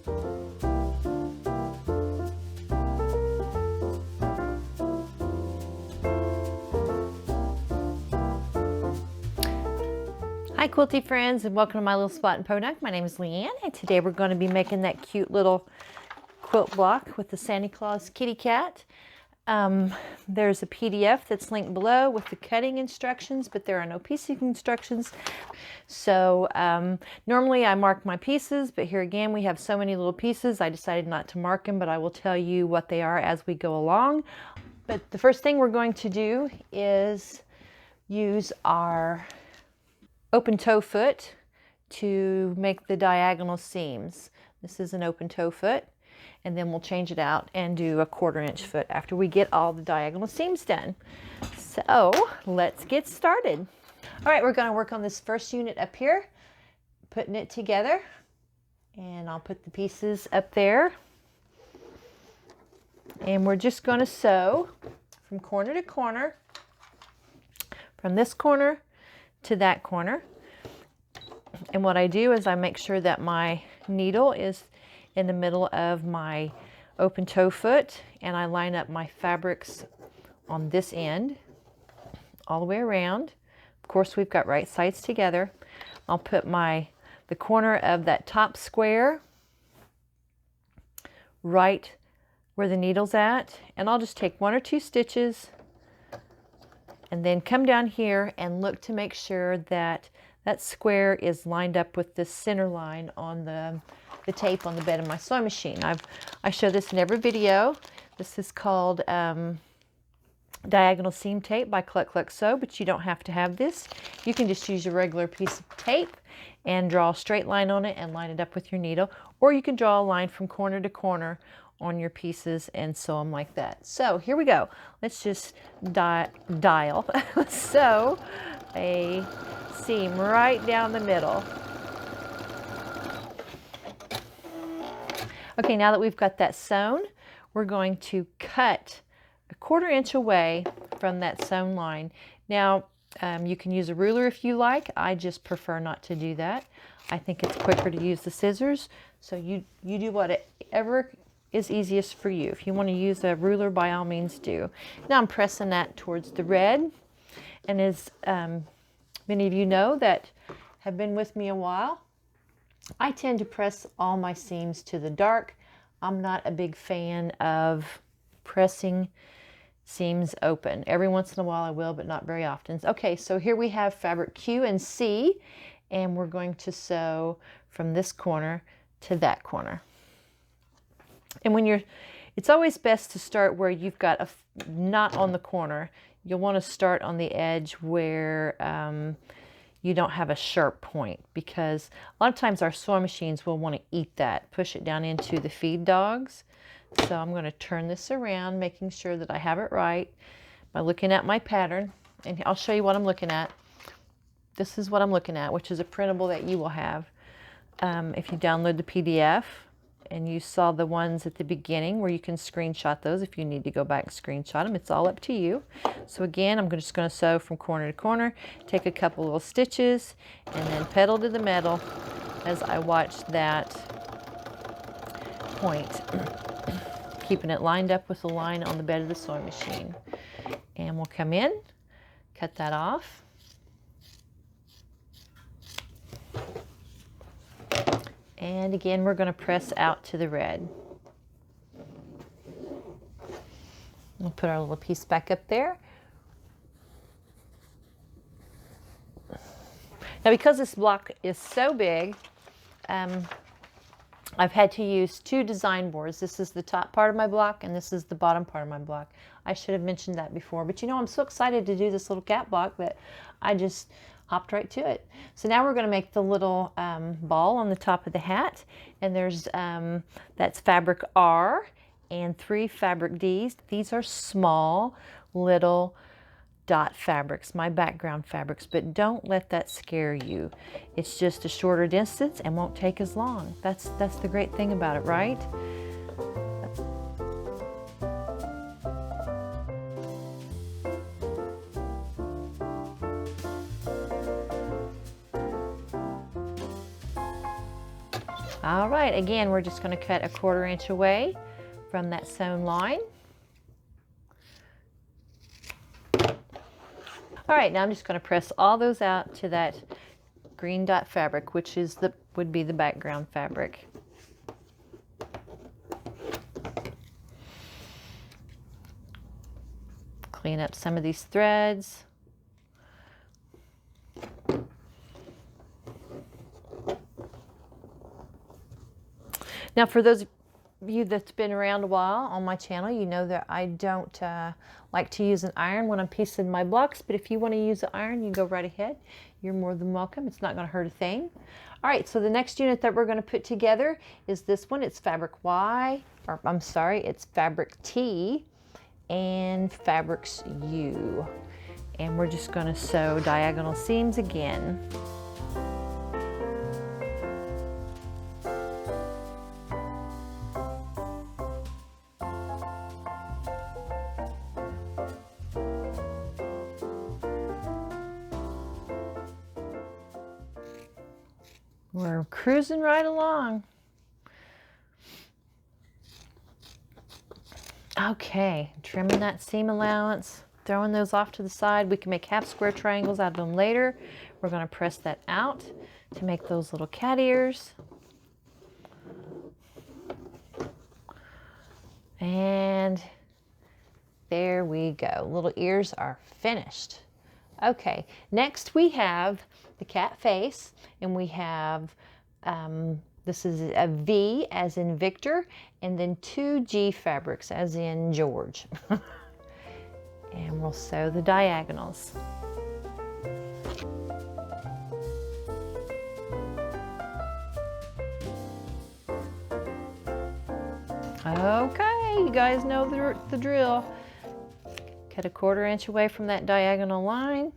Hi quilty friends, and welcome to my little spot in Podunk. My name is Leanne, and today we're going to be making that cute little quilt block with the Santa Claus kitty cat. There's a PDF that's linked below with the cutting instructions, but there are no piecing instructions. So normally I mark my pieces, but here again we have so many little pieces I decided not to mark them, but I will tell you what they are as we go along. But the first thing we're going to do is use our open toe foot to make the diagonal seams. This is an open toe foot, and then we'll change it out and do a 1/4 inch foot after we get all the diagonal seams done. So let's get started. All right, we're going to work on this first unit up here, putting it together, and I'll put the pieces up there, and we're just going to sew from corner to corner, from this corner to that corner. And what I do is I make sure that my needle is in the middle of my open toe foot, and I line up my fabrics on this end all the way around. Of course, we've got right sides together. I'll put the corner of that top square right where the needle's at, and I'll just take 1 or 2 stitches and then come down here and look to make sure that that square is lined up with the center line on the tape on the bed of my sewing machine. I show this in every video. This is called diagonal seam tape by Cluck Cluck Sew, but you don't have to have this. You can just use your regular piece of tape and draw a straight line on it and line it up with your needle, or you can draw a line from corner to corner on your pieces and sew them like that. So here we go. Let's just sew a seam right down the middle. Okay, now that we've got that sewn, we're going to cut a 1/4 inch away from that sewn line. Now, you can use a ruler if you like. I just prefer not to do that. I think it's quicker to use the scissors. So you do whatever is easiest for you. If you want to use a ruler, by all means do. Now I'm pressing that towards the red. And as many of you know that have been with me a while, I tend to press all my seams to the dark. I'm not a big fan of pressing seams open. Every once in a while I will, but not very often. Okay, so here we have fabric Q and C, and we're going to sew from this corner to that corner. And it's always best to start where you've got a knot on the corner. You'll want to start on the edge where you don't have a sharp point, because a lot of times our sewing machines will want to eat that, push it down into the feed dogs. So I'm going to turn this around, making sure that I have it right by looking at my pattern. And I'll show you what I'm looking at. This is what I'm looking at, which is a printable that you will have if you download the PDF. And you saw the ones at the beginning where you can screenshot those if you need to go back and screenshot them. It's all up to you. So again, I'm just going to sew from corner to corner, take a couple little stitches, and then pedal to the metal as I watch that point, keeping it lined up with the line on the bed of the sewing machine. And we'll come in, cut that off. And again, we're going to press out to the red. We'll put our little piece back up there. Now, because this block is so big, I've had to use 2 design boards. This is the top part of my block, and this is the bottom part of my block. I should have mentioned that before, but you know, I'm so excited to do this little cat block that I just hopped right to it. So now we're going to make the little ball on the top of the hat, and that's fabric R and 3 fabric Ds. These are small little dot fabrics, my background fabrics, but don't let that scare you. It's just a shorter distance and won't take as long. That's the great thing about it, right? All right. right, again, we're just going to cut a 1/4 inch away from that sewn line. All right, now I'm just going to press all those out to that green dot fabric, which is would be the background fabric. Clean up some of these threads. Now, for those of you that's been around a while on my channel, you know that I don't like to use an iron when I'm piecing my blocks, but if you want to use an iron, you go right ahead. You're more than welcome. It's not going to hurt a thing. All right, so the next unit that we're going to put together is this one. It's fabric Y, or I'm sorry, it's fabric T and fabrics U. And we're just going to sew diagonal seams again. We're cruising right along. Okay, trimming that seam allowance, throwing those off to the side. We can make half square triangles out of them later. We're going to press that out to make those little cat ears. And there we go. Little ears are finished. Okay, next we have the cat face, and we have, this is a V as in Victor, and then 2 G fabrics as in George. And we'll sew the diagonals. Okay, you guys know the drill. Cut a 1/4 inch away from that diagonal line.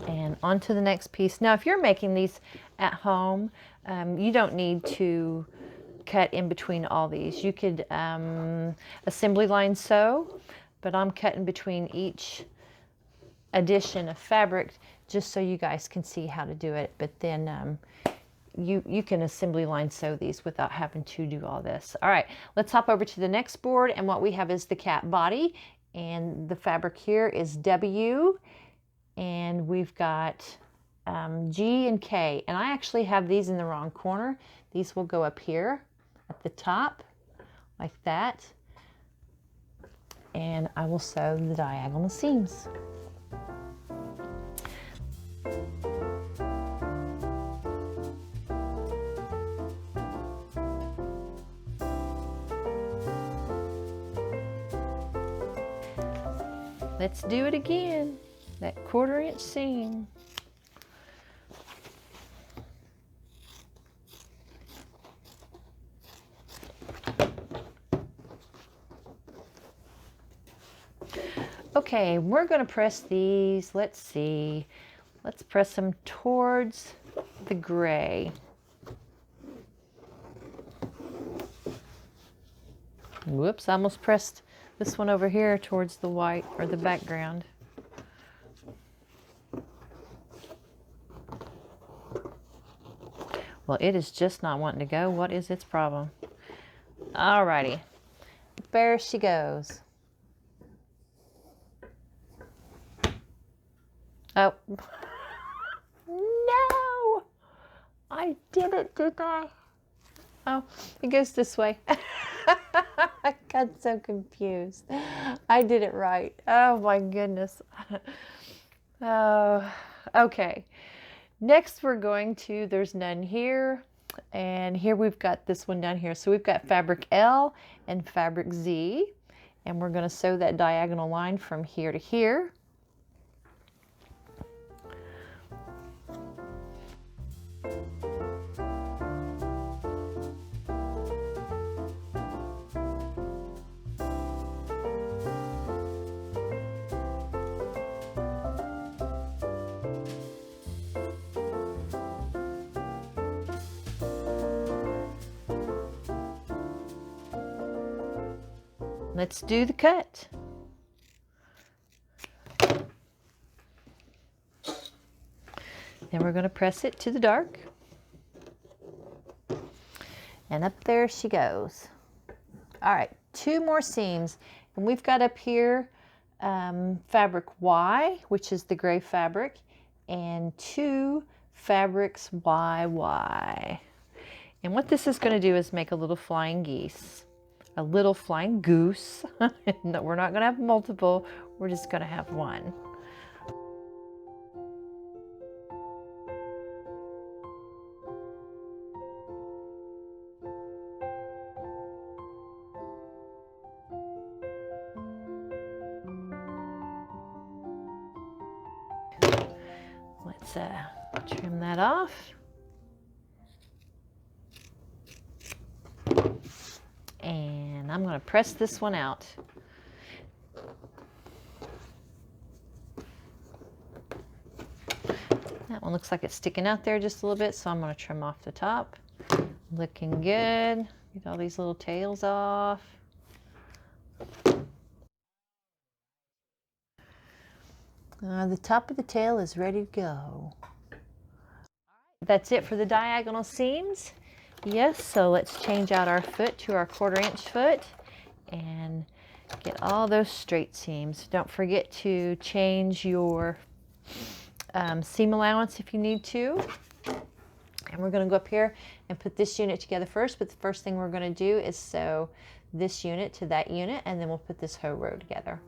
And onto the next piece. Now, if you're making these at home, you don't need to cut in between all these. You could assembly line sew, but I'm cutting between each addition of fabric just so you guys can see how to do it. But then you can assembly line sew these without having to do all this. All right, let's hop over to the next board, and what we have is the cat body, and the fabric here is W. And we've got G and K. And I actually have these in the wrong corner. These will go up here at the top, like that. And I will sew the diagonal seams. Let's do it again. That 1/4 inch seam. Okay, we're going to press these. Let's see. Let's press them towards the gray. Whoops, I almost pressed this one over here towards the white or the background. Well, it is just not wanting to go. What is its problem? Alrighty, there she goes. Oh, no! I did it, didn't I? Oh, it goes this way. I got so confused. I did it right. Oh my goodness. Oh, okay. Next we're going to, there's none here, and here we've got this one down here. So we've got fabric L and fabric Z, and we're going to sew that diagonal line from here to here. Let's do the cut. Then we're going to press it to the dark. And up there she goes. All right, 2 more seams. And we've got up here fabric Y, which is the gray fabric, and 2 fabrics YY. And what this is going to do is make a little flying geese, a little flying goose. No, we're not going to have multiple, we're just going to have one. Let's trim that off. And I'm going to press this one out. That one looks like it's sticking out there just a little bit, so I'm going to trim off the top. Looking good. Get all these little tails off. The top of the tail is ready to go. That's it for the diagonal seams. Yes, so let's change out our foot to our 1/4 inch foot and get all those straight seams. Don't forget to change your seam allowance if you need to. And we're going to go up here and put this unit together first, but the first thing we're going to do is sew this unit to that unit, and then we'll put this hoe row together.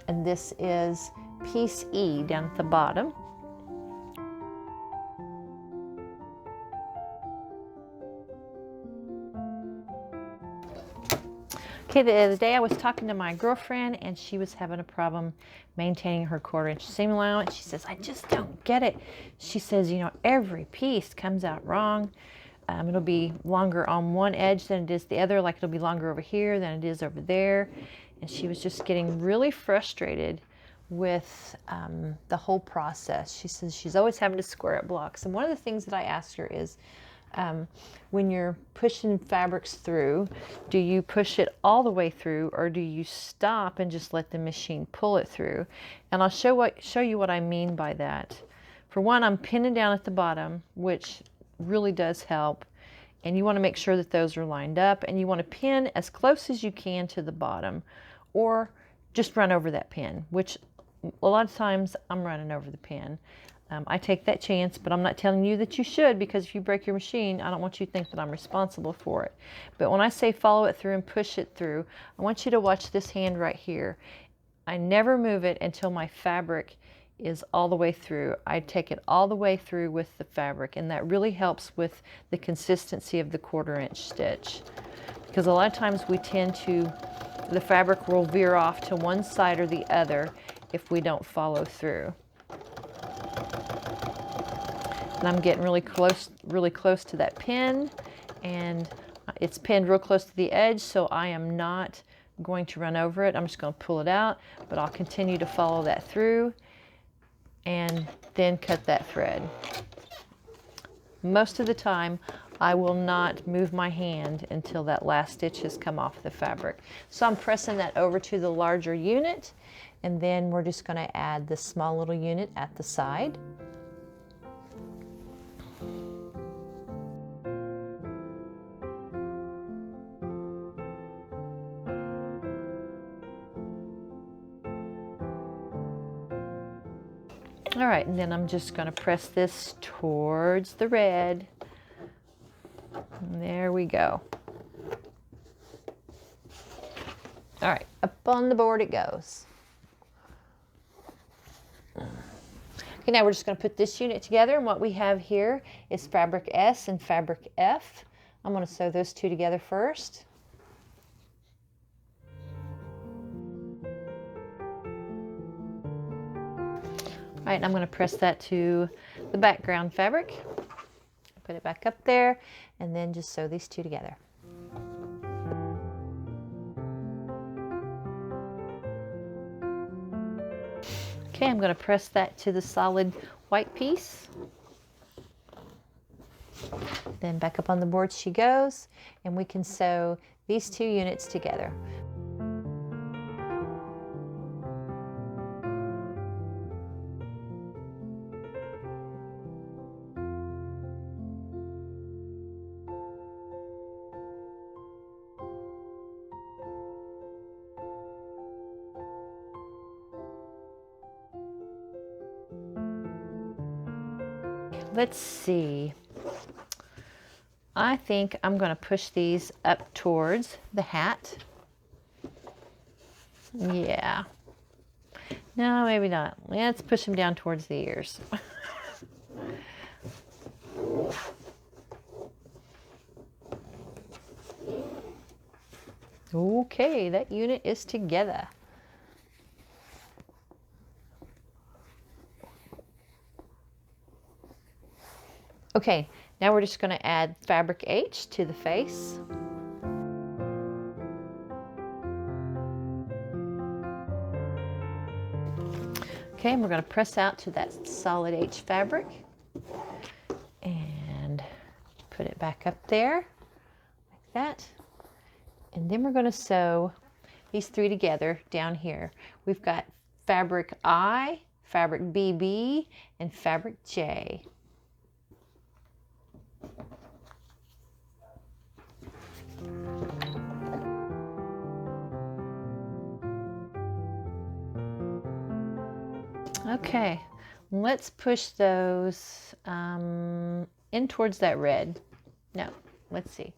And this is piece E down at the bottom. Okay, the other day I was talking to my girlfriend and she was having a problem maintaining her 1/4 inch seam allowance. She says, I just don't get it. She says, you know, every piece comes out wrong. It'll be longer on one edge than it is the other, like it'll be longer over here than it is over there. And she was just getting really frustrated with the whole process. She says she's always having to square up blocks. And one of the things that I asked her is, when you're pushing fabrics through, do you push it all the way through, or do you stop and just let the machine pull it through? And I'll show you what I mean by that. For one, I'm pinning down at the bottom, which really does help. And you want to make sure that those are lined up, and you want to pin as close as you can to the bottom, or just run over that pin, which a lot of times I'm running over the pin. I take that chance, but I'm not telling you that you should, because if you break your machine, I don't want you to think that I'm responsible for it. But when I say follow it through and push it through, I want you to watch this hand right here. I never move it until my fabric is all the way through. I take it all the way through with the fabric, and that really helps with the consistency of the 1/4 inch stitch. Because a lot of times we tend to, the fabric will veer off to one side or the other if we don't follow through. And I'm getting really close to that pin, and it's pinned real close to the edge, so I am not going to run over it. I'm just going to pull it out, but I'll continue to follow that through and then cut that thread. Most of the time, I will not move my hand until that last stitch has come off the fabric. So I'm pressing that over to the larger unit, and then we're just going to add the small little unit at the side. All right, and then I'm just going to press this towards the red. And there we go. All right, up on the board it goes. Okay, now we're just going to put this unit together, and what we have here is fabric S and fabric F. I'm going to sew those two together first. All right, I'm going to press that to the background fabric. Put it back up there, and then just sew these two together. Okay, I'm going to press that to the solid white piece. Then back up on the board she goes, and we can sew these two units together. let's see. I think I'm going to push these up towards the hat. Yeah. No, maybe not. Let's push them down towards the ears. Okay, that unit is together. Okay, now we're just going to add fabric H to the face. Okay, and we're going to press out to that solid H fabric and put it back up there like that. And then we're going to sew these three together down here. We've got fabric I, fabric BB, and fabric J. Okay, let's push those in towards that red. No, let's see.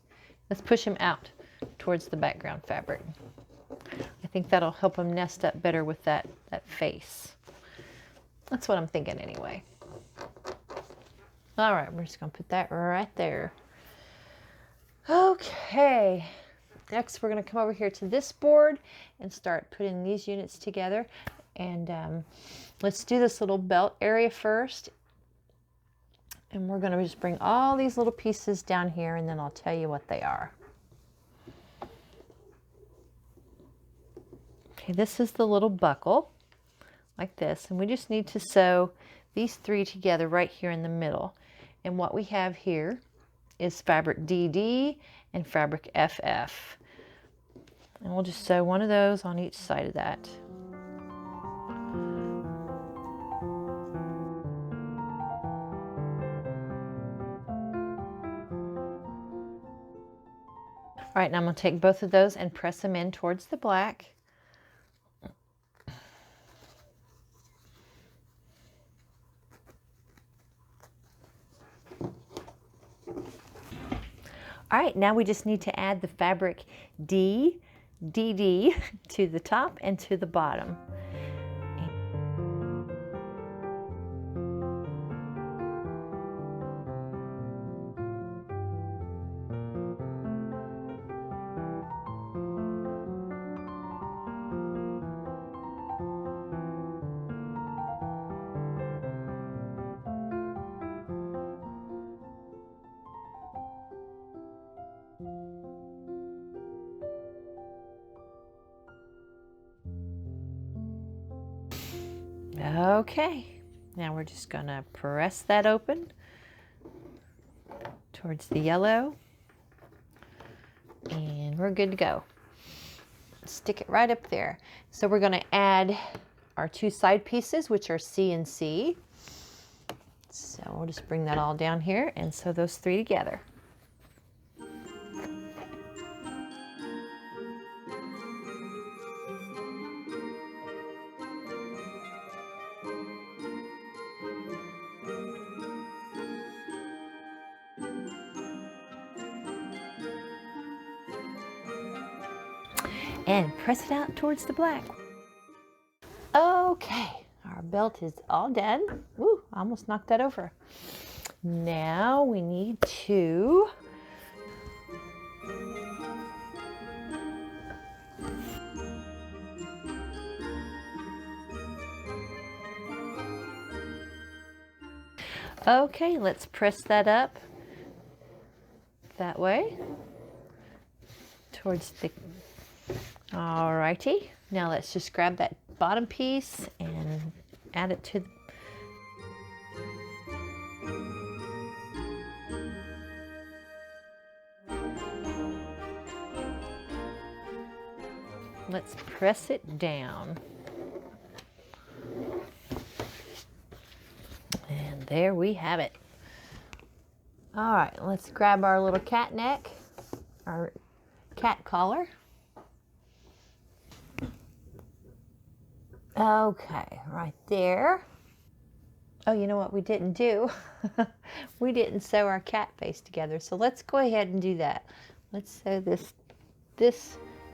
Let's push them out towards the background fabric. I think that'll help them nest up better with that face. That's what I'm thinking anyway. All right, we're just going to put that right there. Okay, next we're going to come over here to this board and start putting these units together. And let's do this little belt area first. And we're going to just bring all these little pieces down here, and then I'll tell you what they are. Okay, this is the little buckle, like this. And we just need to sew these three together right here in the middle. And what we have here is fabric DD and fabric FF. And we'll just sew one of those on each side of that. All right, now I'm going to take both of those and press them in towards the black. All right, now we just need to add the fabric DD to the top and to the bottom. Okay, now we're just going to press that open towards the yellow, and we're good to go. Stick it right up there. So we're going to add our two side pieces, which are C and C. So we'll just bring that all down here and sew those three together. And press it out towards the black. Okay, our belt is all done. Woo, I almost knocked that over. Now we need to okay, let's press that up that way towards the. Alrighty, now let's just grab that bottom piece and add it to the. Let's press it down. And there we have it. All right, let's grab our little cat neck, our cat collar. Okay, right there. Oh, you know what we didn't do? We didn't sew our cat face together. So let's go ahead and do that. Let's sew this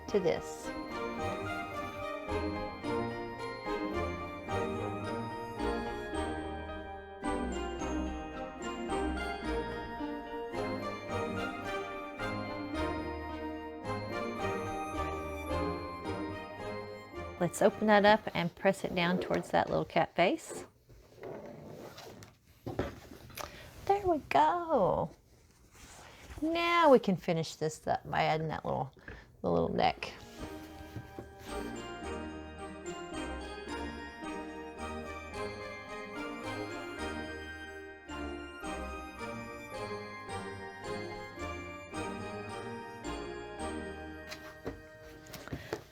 to this. Let's open that up and press it down towards that little cat face. There we go. Now we can finish this up by adding that little neck.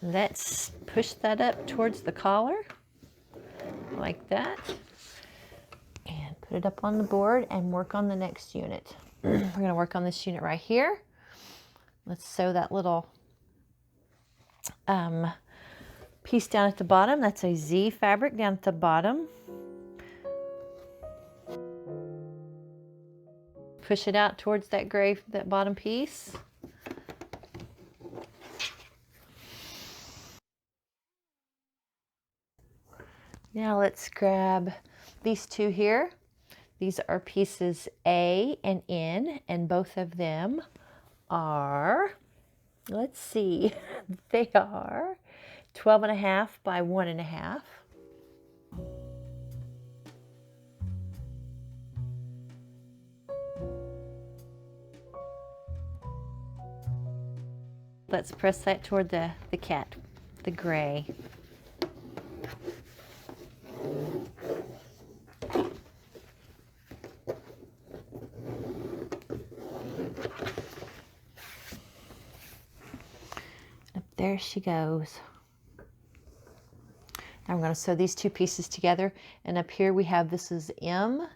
Let's push that up towards the collar, like that, and put it up on the board and work on the next unit. We're going to work on this unit right here. Let's sew that little piece down at the bottom. That's a Z fabric down at the bottom. Push it out towards that gray, that bottom piece. Now let's grab these two here. These are pieces A and N, and both of them are, let's see, they are 12.5 by 1.5. Let's press that toward the cat, the gray. There she goes. Now I'm going to sew these two pieces together, and up here we have, this is M.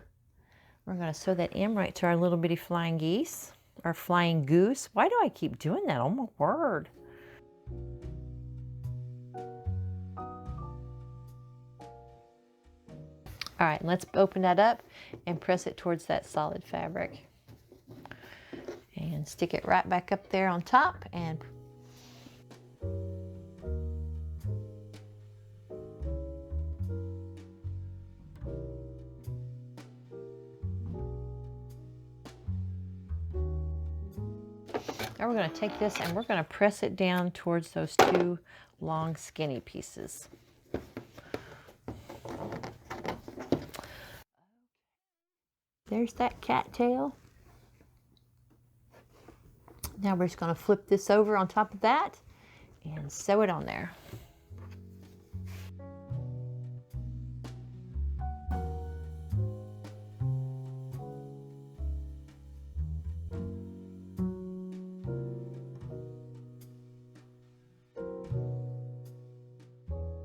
We're going to sew that M right to our little bitty flying geese, or flying goose. Why do I keep doing that? Oh my word. All right, let's open that up and press it towards that solid fabric. And stick it right back up there on top, and now we're going to take this and we're going to press it down towards those two long skinny pieces. There's that cat tail. Now we're just going to flip this over on top of that and sew it on there.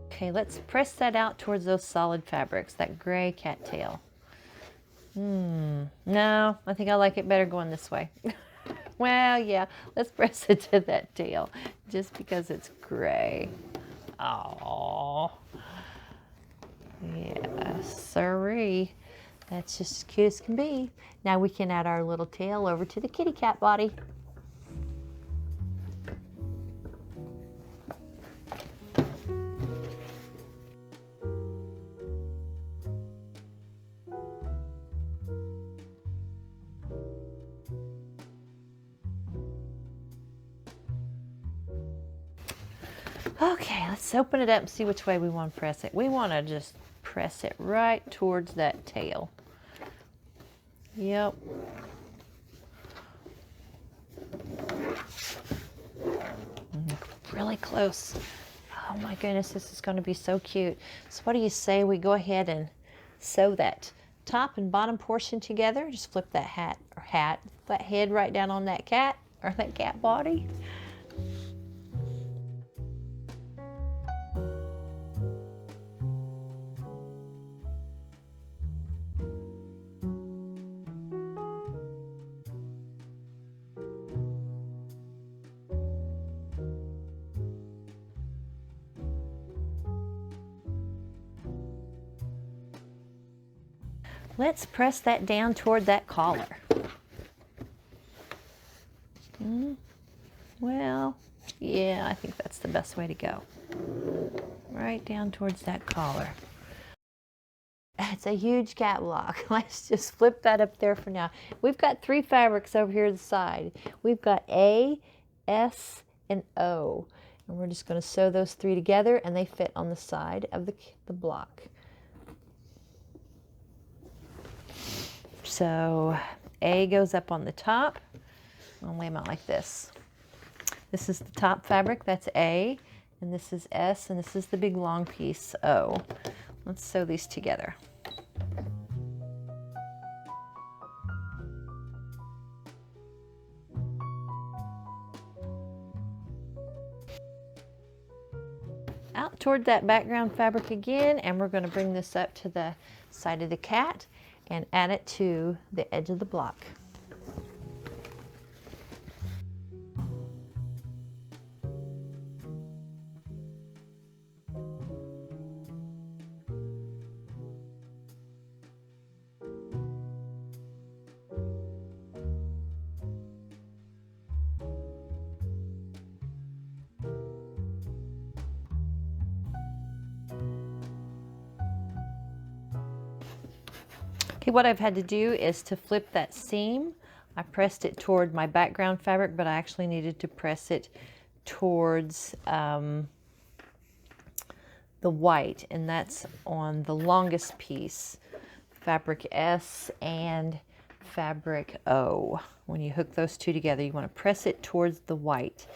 Okay, let's press that out towards those solid fabrics, that gray cattail. No, I think I like it better going this way. Well, yeah, let's press it to that tail just because it's gray. Oh, yeah, sorry. That's just as cute as can be. Now we can add our little tail over to the kitty cat body. Okay, let's open it up and see which way we want to press it. We want to just press it right towards that tail. Yep. Really close. Oh my goodness, this is going to be so cute. So what do you say we go ahead and sew that top and bottom portion together? Just flip that that head right down on that cat, or that cat body. let's press that down toward that collar. Well, yeah, I think that's the best way to go. Right down towards that collar. It's a huge cat block. Let's just flip that up there for now. We've got 3 fabrics over here to the side. We've got A, S, and O. And we're just going to sew those 3 together, and they fit on the side of the block. So A goes up on the top. I'll lay them out like this. This is the top fabric, that's A, and this is S, and this is the big long piece, O. Let's sew these together. Out toward that background fabric again, and we're going to bring this up to the side of the cat and add it to the edge of the block. Okay, what I've had to do is to flip that seam. I pressed it toward my background fabric, but I actually needed to press it towards the white, and that's on the longest piece, fabric S and fabric O. When you hook those 2 together, you want to press it towards the white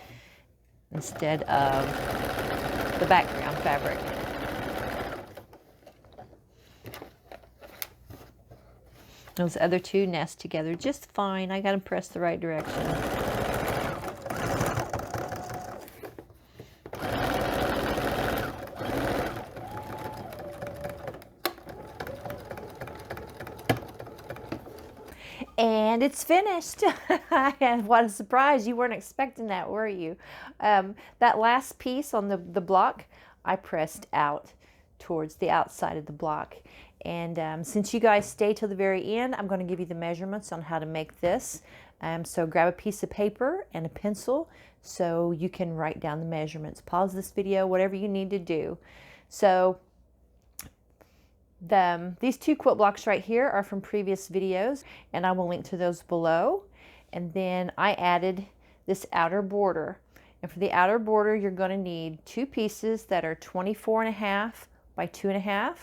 instead of the background fabric. Those other 2 nest together just fine. I got them pressed the right direction. And it's finished. What a surprise. You weren't expecting that, were you? That last piece on the block, I pressed out towards the outside of the block. And since you guys stay till the very end, I'm going to give you the measurements on how to make this. So grab a piece of paper and a pencil so you can write down the measurements. Pause this video, whatever you need to do. So these 2 quilt blocks right here are from previous videos, and I will link to those below. And then I added this outer border. And for the outer border, you're going to need 2 pieces that are 24.5 by 2.5.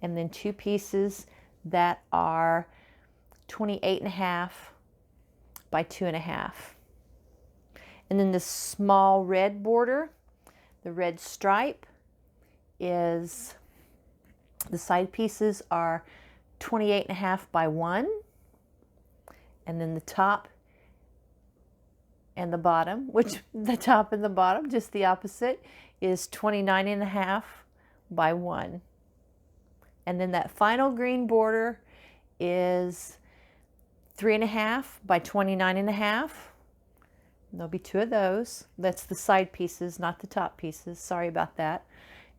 And then 2 pieces that are 28.5 by 2.5. And then this small red border, the red stripe, is the side pieces are 28.5 by 1. And then the top and the bottom, which the top and the bottom, just the opposite, is 29.5 by 1. And then that final green border is 3.5 by 29.5. There'll be 2 of those. That's the side pieces, not the top pieces. Sorry about that.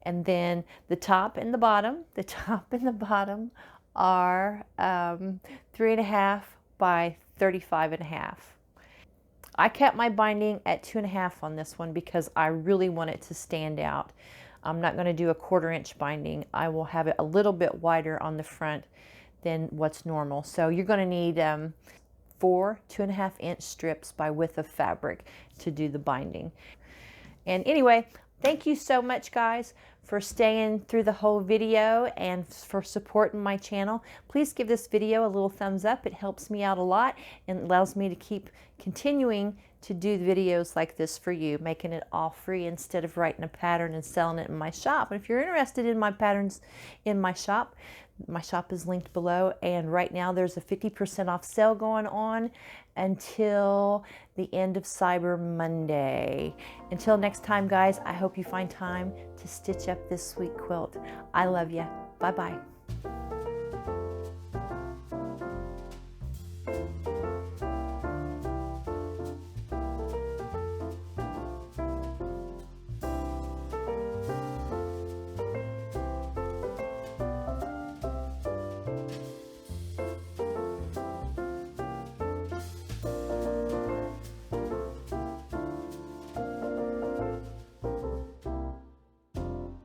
And then the top and the bottom are 3.5 by 35.5. I kept my binding at 2.5 on this one because I really want it to stand out. I'm not going to do a 1/4 inch binding. I will have it a little bit wider on the front than what's normal. So you're going to need 4 2.5 inch strips by width of fabric to do the binding. And anyway, thank you so much, guys, for staying through the whole video and for supporting my channel. Please give this video a little thumbs up. It helps me out a lot and allows me to keep continuing to do videos like this for you, making it all free instead of writing a pattern and selling it in my shop. And if you're interested in my patterns in my shop is linked below, and right now there's a 50% off sale going on until the end of Cyber Monday. Until next time, guys, I hope you find time to stitch up this sweet quilt. I love you. Bye-bye.